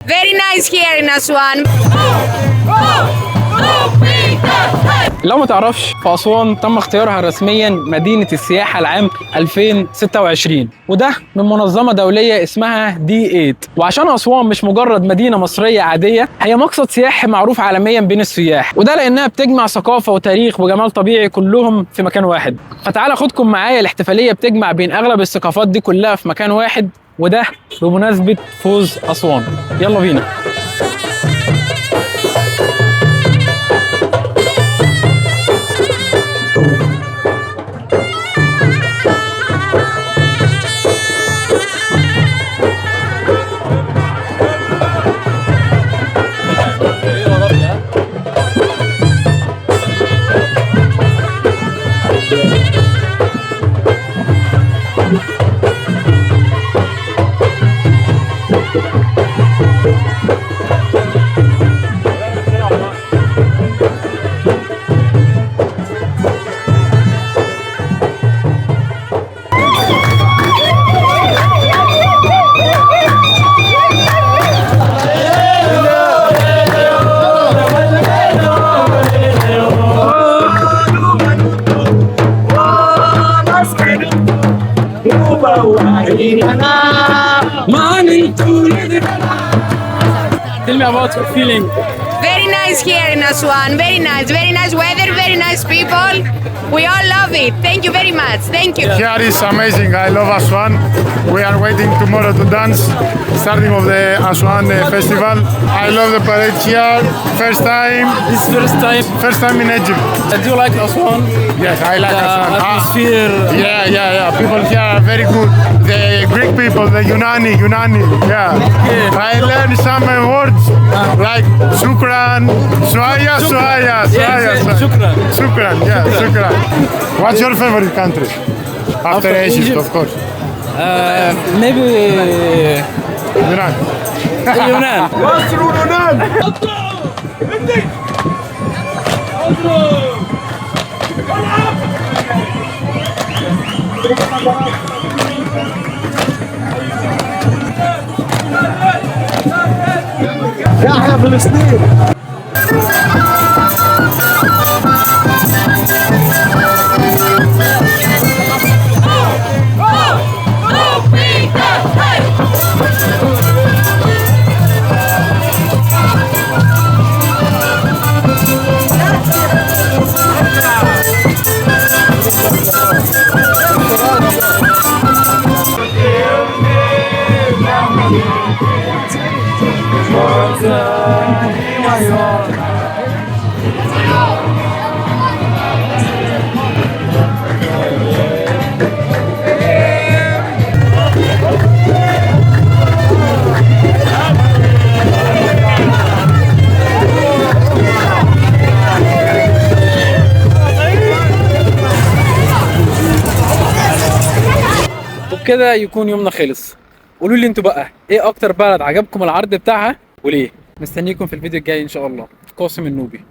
Very nice here in Aswan. لو ما تعرفش، في أسوان تم اختيارها رسميا مدينة السياحة العام 2026، وده من منظمة دولية اسمها D8. وعشان أسوان مش مجرد مدينة مصرية عادية، هي مقصد سياحي معروف عالميا بين السياح، وده لأنها بتجمع ثقافة وتاريخ وجمال طبيعي كلهم في مكان واحد. فتعال خدكم معايا، الاحتفالية بتجمع بين أغلب الثقافات دي كلها في مكان واحد، وده بمناسبة فوز أسوان. يلا بينا. Tell me about your feeling. Very nice here in Aswan. Very nice weather, very nice people. We all love it. Thank you very much. Thank you. Here is amazing. I love Aswan. We are waiting tomorrow to dance, starting of the Aswan festival. I love the parade here. First time. This first time in Egypt. Do you like Aswan? Yes, I like Aswan. Atmosphere. Yeah. People here are very good. The Greek people, the Yunani. Yeah. Okay. I learned some words like shukran, swaya. Shukran. Shukran. What's your favorite country? After Egypt, of course. Maybe Iran. Yunan. يا فلسطين. وبكده يكون يومنا خلص. قولوا لي انتوا بقى، ايه اكتر بلد عجبكم العرض بتاعها وليه؟ مستنيكم في الفيديو الجاي ان شاء الله. قاسم النوبي.